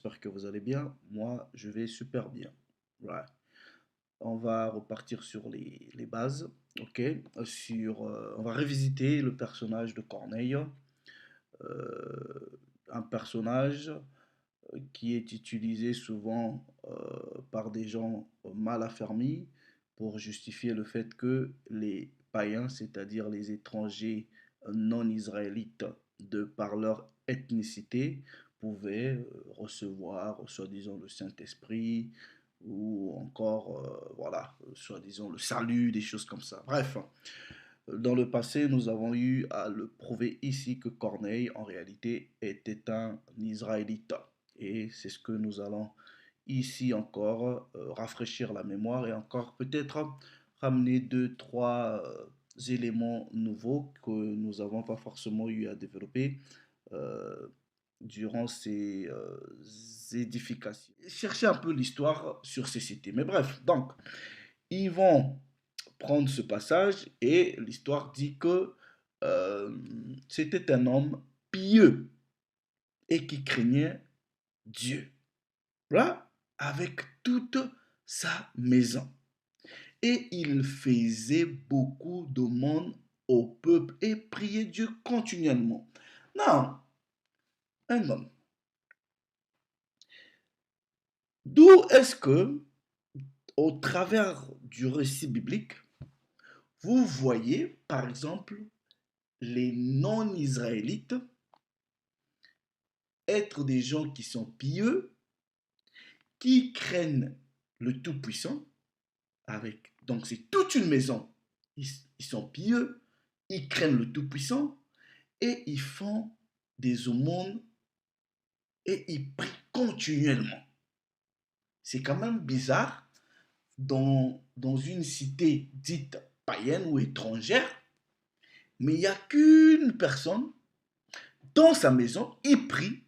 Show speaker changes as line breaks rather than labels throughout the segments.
J'espère que vous allez bien. Moi, je vais super bien. Ouais. On va repartir sur les bases. Ok. On va revisiter le personnage de Corneille. Un personnage qui est utilisé souvent par des gens mal affermis pour justifier le fait que les païens, c'est-à-dire les étrangers non israélites de par leur ethnicité, pouvaient recevoir soi-disant le Saint-Esprit ou encore voilà, soi-disant le salut, des choses comme ça. Bref, dans le passé, nous avons eu à le prouver ici que Corneille, en réalité, était un Israélite. Et c'est ce que nous allons ici encore rafraîchir la mémoire et encore peut-être ramener deux, trois éléments nouveaux que nous n'avons pas forcément eu à développer euh, durant ces édifications. Chercher un peu l'histoire sur ces cités. Mais bref, donc, ils vont prendre ce passage et l'histoire dit que euh, c'était un homme pieux et qui craignait Dieu. Voilà, avec toute sa maison. Et il faisait beaucoup d'aumônes au peuple et priait Dieu continuellement. Non, un homme. D'où est-ce que, au travers du récit biblique, vous voyez, par exemple, les non-israélites être des gens qui sont pieux, qui craignent le Tout-Puissant, avec, donc c'est toute une maison, ils sont pieux, ils craignent le Tout-Puissant, et ils font des aumônes, et ils prient continuellement. C'est quand même bizarre, dans une cité dite païenne ou étrangère, mais il n'y a qu'une personne dans sa maison, ils prient,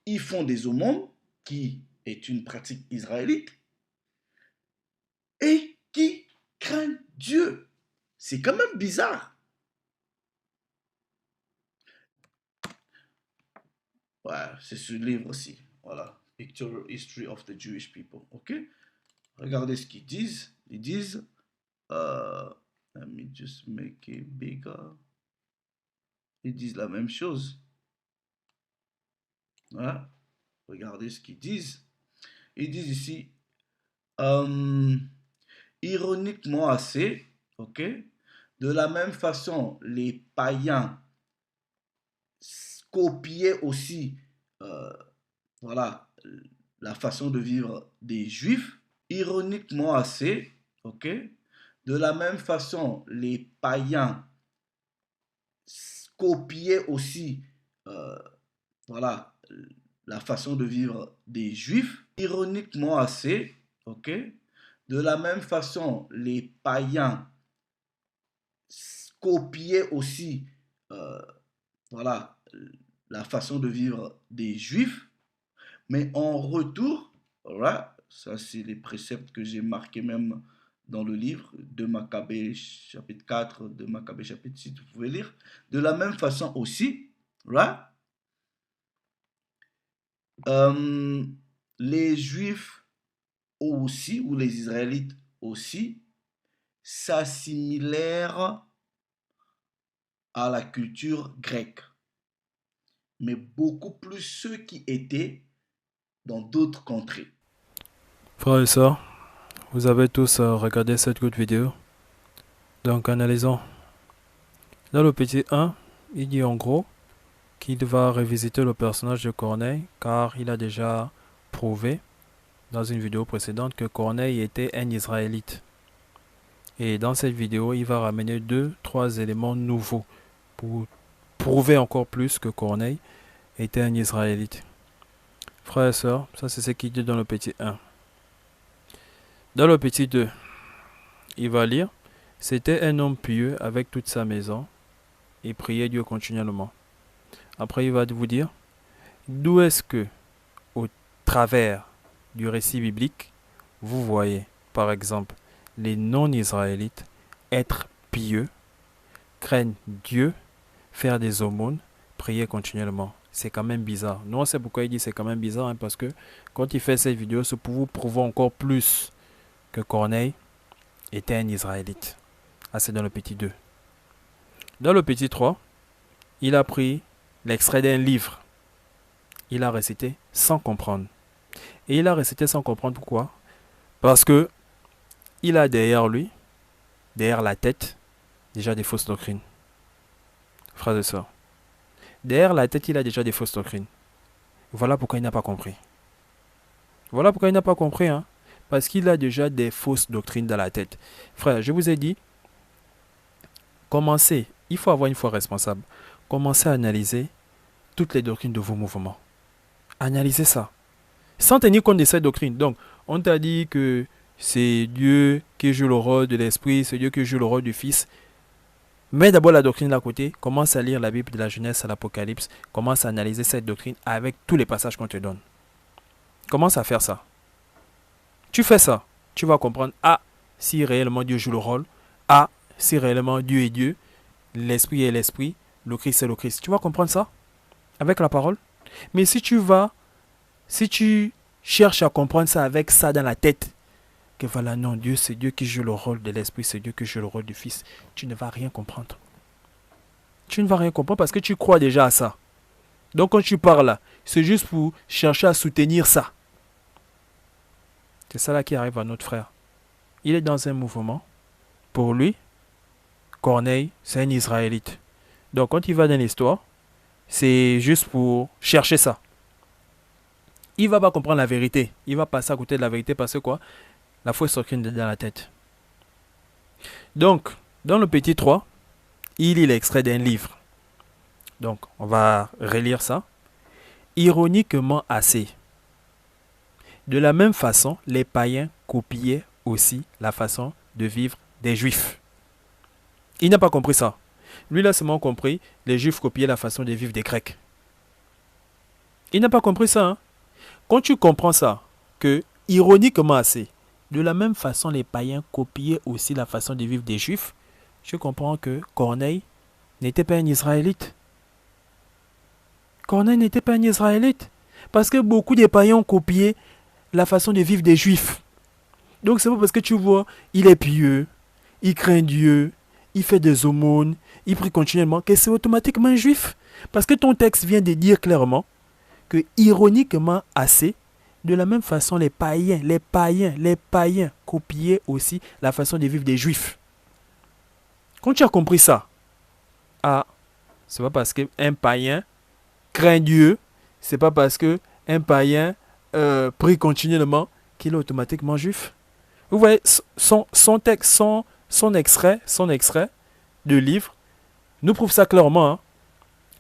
ils font des aumônes, qui est une pratique israélite, et qui craignent Dieu. C'est quand même bizarre. Ouais, c'est ce livre aussi. Voilà. Pictorial History of the Jewish People. Ok? Regardez ce qu'ils disent. Ils disent, euh, let me just make it bigger. Ils disent la même chose. Voilà. Regardez ce qu'ils disent. Ils disent ici, euh, ironiquement assez, ok? De la même façon, les païens copiaient aussi, euh, voilà, la façon de vivre des juifs, ironiquement assez, ok? De la même façon, les païens copiaient aussi, euh, voilà, la façon de vivre des juifs, ironiquement assez, ok? De la même façon, les païens copiaient aussi, euh, voilà, la façon de vivre des juifs, mais en retour, voilà, ça c'est les préceptes que j'ai marqués même dans le livre de Maccabée chapitre 4, de Maccabée chapitre 6, vous pouvez lire. De la même façon aussi, voilà, euh, les Juifs aussi, ou les Israélites aussi, s'assimilèrent à la culture grecque, mais beaucoup plus ceux qui étaient dans d'autres contrées.
Frères et sœurs, vous avez tous regardé cette courte vidéo. Donc analysons. Dans le petit 1, il dit en gros qu'il va revisiter le personnage de Corneille car il a déjà prouvé dans une vidéo précédente que Corneille était un Israélite. Et dans cette vidéo, il va ramener deux, trois éléments nouveaux pour prouver encore plus que Corneille était un Israélite. Frères et sœurs, ça c'est ce qu'il dit dans le petit 1. Dans le petit 2, il va lire: c'était un homme pieux avec toute sa maison et priait Dieu continuellement. Après, il va vous dire d'où est-ce que, au travers du récit biblique, vous voyez, par exemple, les non-israélites être pieux, craignent Dieu, faire des aumônes, prier continuellement. c'est quand même bizarre. Nous, on sait pourquoi il dit c'est quand même bizarre, hein, parce que quand il fait cette vidéo, c'est pour vous prouver encore plus que Corneille était un Israélite. Ah, c'est dans le petit 2. Dans le petit 3, il a pris l'extrait d'un livre. Il a récité sans comprendre. Et il a récité sans comprendre pourquoi? Parce que il a derrière lui, derrière la tête, déjà des fausses doctrines. Frères et sœurs. Derrière la tête, il a déjà des fausses doctrines. Voilà pourquoi il n'a pas compris. Voilà pourquoi il n'a pas compris, hein. Parce qu'il a déjà des fausses doctrines dans la tête. Frère, je vous ai dit, commencez, il faut avoir une foi responsable. Commencez à analyser toutes les doctrines de vos mouvements. Analysez ça. Sans tenir compte de ces doctrines. Donc, on t'a dit que c'est Dieu qui joue le rôle de l'Esprit, c'est Dieu qui joue le rôle du Fils. Mets d'abord la doctrine de côté, commence à lire la Bible de la Genèse à l'Apocalypse, commence à analyser cette doctrine avec tous les passages qu'on te donne. Commence à faire ça. Tu fais ça, tu vas comprendre, si réellement Dieu joue le rôle, si réellement Dieu est Dieu, l'Esprit est l'Esprit, le Christ est le Christ. Tu vas comprendre ça avec la parole. Mais si tu cherches à comprendre ça avec ça dans la tête, que voilà, non, Dieu, c'est Dieu qui joue le rôle de l'Esprit, c'est Dieu qui joue le rôle du Fils, tu ne vas rien comprendre. Tu ne vas rien comprendre parce que tu crois déjà à ça. Donc quand tu parles là, c'est juste pour chercher à soutenir ça. C'est ça là qui arrive à notre frère. Il est dans un mouvement. Pour lui, Corneille, c'est un Israélite. Donc quand il va dans l'histoire, c'est juste pour chercher ça. Il ne va pas comprendre la vérité. Il va passer à côté de la vérité parce que quoi? La fausse doctrine dans la tête. Donc, dans le petit 3, il lit l'extrait d'un livre. Donc, on va relire ça. Ironiquement assez. De la même façon, les païens copiaient aussi la façon de vivre des juifs. Il n'a pas compris ça. Lui, il a seulement compris, les juifs copiaient la façon de vivre des grecs. Il n'a pas compris ça. Hein? Quand tu comprends ça, que, ironiquement assez, de la même façon, les païens copiaient aussi la façon de vivre des juifs, tu comprends que Corneille n'était pas un Israélite. Corneille n'était pas un Israélite. Parce que beaucoup de païens ont copié la façon de vivre des juifs. Donc c'est pas parce que tu vois, il est pieux, il craint Dieu, il fait des aumônes, il prie continuellement, que c'est automatiquement un juif. Parce que ton texte vient de dire clairement que, ironiquement assez, de la même façon, les païens copiaient aussi la façon de vivre des juifs. Quand tu as compris ça, c'est pas parce qu'un païen craint Dieu, c'est pas parce qu'un païen prie continuellement qu'il est automatiquement juif. Vous voyez, son texte, son extrait de livre nous prouve ça clairement. Hein?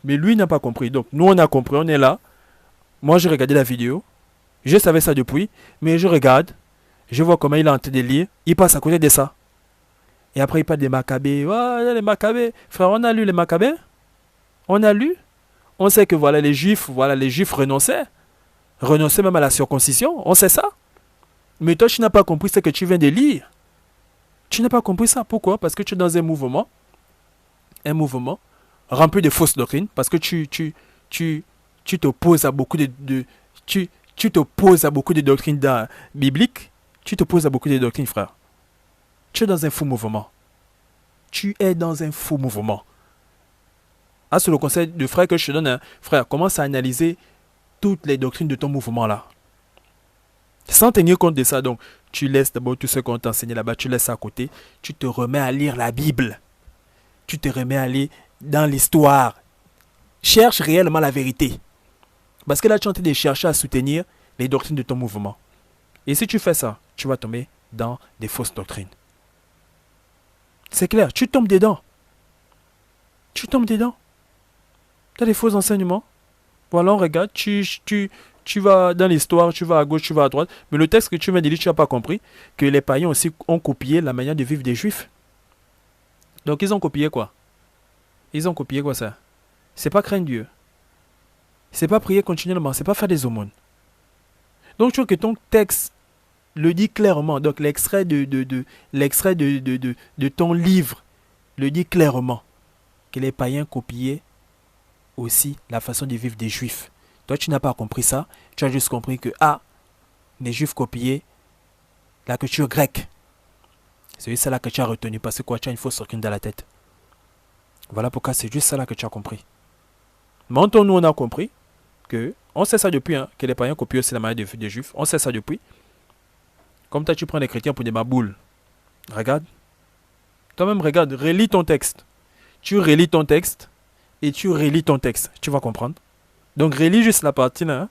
Mais lui n'a pas compris. Donc nous on a compris, on est là. Moi j'ai regardé la vidéo. Je savais ça depuis, mais je regarde, je vois comment il est en train de lire, il passe à côté de ça. Et après il parle des Maccabées. Les Maccabées. Frère, on a lu les Maccabées. On a lu. On sait que voilà les Juifs renonçaient même à la circoncision. On sait ça. Mais toi, tu n'as pas compris ce que tu viens de lire. Tu n'as pas compris ça. Pourquoi? Parce que tu es dans un mouvement rempli de fausses doctrines, parce que tu t'opposes à beaucoup tu t'opposes à beaucoup de doctrines bibliques, tu t'opposes à beaucoup de doctrines, frère. Tu es dans un faux mouvement. Tu es dans un faux mouvement. C'est le conseil de frère que je te donne. Hein. Frère, commence à analyser toutes les doctrines de ton mouvement là. Sans tenir compte de ça, donc, tu laisses d'abord tout ce qu'on t'a enseigné là-bas, tu laisses ça à côté, tu te remets à lire la Bible. Tu te remets à aller dans l'histoire. Cherche réellement la vérité. Parce que là, tu es en train de chercher à soutenir les doctrines de ton mouvement. Et si tu fais ça, tu vas tomber dans des fausses doctrines. C'est clair, tu tombes dedans. Tu tombes dedans. Tu as des faux enseignements. Voilà, on regarde, tu vas dans l'histoire, tu vas à gauche, tu vas à droite. Mais le texte que tu viens de lire, tu n'as pas compris que les païens aussi ont copié la manière de vivre des juifs. Donc ils ont copié quoi? Ils ont copié quoi ça? C'est pas craindre Dieu. C'est pas prier continuellement, c'est pas faire des aumônes. Donc tu vois que ton texte le dit clairement. Donc l'extrait de ton livre le dit clairement que les païens copiaient aussi la façon de vivre des Juifs. Toi, tu n'as pas compris ça. Tu as juste compris que, les Juifs copiaient la culture grecque. C'est juste ça là que tu as retenu. Parce que quoi, tu as une fausse doctrine dans la tête. Voilà pourquoi c'est juste ça là que tu as compris. Maintenant, nous, on a compris que, on sait ça depuis, que les païens copient aussi la manière de vivre des Juifs. On sait ça depuis. Comme toi, tu prends les chrétiens pour des baboules. Regarde. Toi-même, regarde, relis ton texte. Tu relis ton texte et tu relis ton texte. Tu vas comprendre. Donc, relis juste la partie là.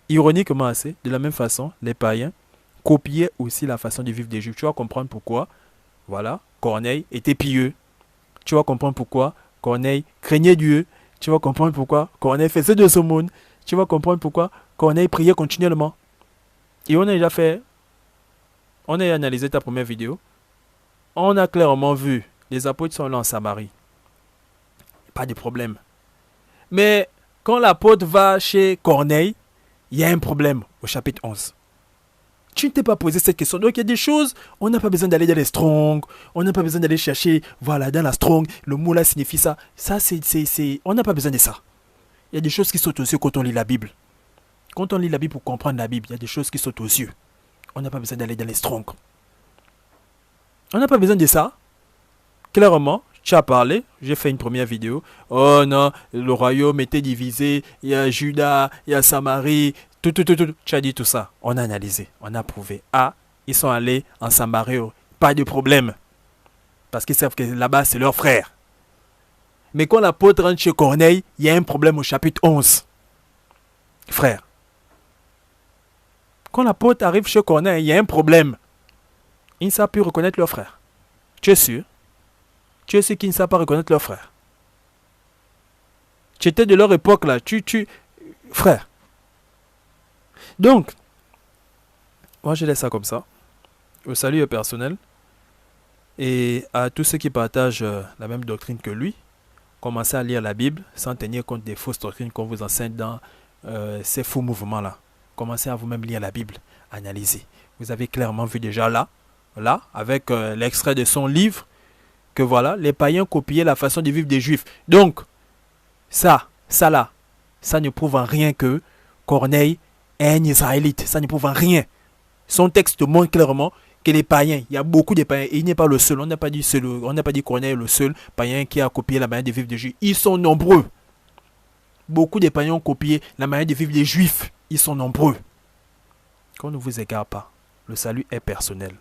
Ironiquement assez, de la même façon, les païens copiaient aussi la façon de vivre des Juifs. Tu vas comprendre pourquoi, voilà, Corneille était pieux. Tu vas comprendre pourquoi Corneille craignait Dieu. Tu vas comprendre pourquoi Corneille faisait de aumônes. Tu vas comprendre pourquoi Corneille priait continuellement. Et on a déjà fait, on a analysé ta première vidéo. On a clairement vu, les apôtres sont là en Samarie. Pas de problème. Mais quand l'apôtre va chez Corneille, il y a un problème au chapitre 11. Tu ne t'es pas posé cette question. Donc il y a des choses, on n'a pas besoin d'aller dans les strong, on n'a pas besoin d'aller chercher, voilà, dans la strong, le mot là signifie ça. Ça, on n'a pas besoin de ça. Il y a des choses qui sautent aux yeux quand on lit la Bible. Quand on lit la Bible pour comprendre la Bible, il y a des choses qui sautent aux yeux. On n'a pas besoin d'aller dans les strong. On n'a pas besoin de ça. Clairement, tu as parlé, j'ai fait une première vidéo. Oh non, le royaume était divisé, il y a Juda, il y a Samarie, tout. Tu as dit tout ça. On a analysé, on a prouvé. Ils sont allés en Samarie, pas de problème. Parce qu'ils savent que là-bas, c'est leur frère. Mais quand l'apôtre rentre chez Corneille, il y a un problème au chapitre 11. Frère. Quand l'apôtre arrive chez Corneille, il y a un problème. Ils ne savent plus reconnaître leur frère. Tu es sûr? Tu es ceux qui ne savent pas reconnaître leur frère. Tu étais de leur époque là. Frère. Donc, moi je laisse ça comme ça. Le salut est personnel. Et à tous ceux qui partagent la même doctrine que lui, commencez à lire la Bible sans tenir compte des fausses doctrines qu'on vous enseigne dans ces faux mouvements là. Commencez à vous-même lire la Bible. Analysez. Vous avez clairement vu déjà là, avec l'extrait de son livre, que voilà, les païens copiaient la façon de vivre des Juifs. Donc, ça ne prouve en rien que Corneille est un Israélite. Ça ne prouve en rien. Son texte montre clairement que les païens, il y a beaucoup de païens, et il n'est pas le seul. On n'a pas dit Corneille est le seul païen qui a copié la manière de vivre des Juifs. Ils sont nombreux. Beaucoup de païens ont copié la manière de vivre des Juifs. Ils sont nombreux. Qu'on ne vous égare pas. Le salut est personnel.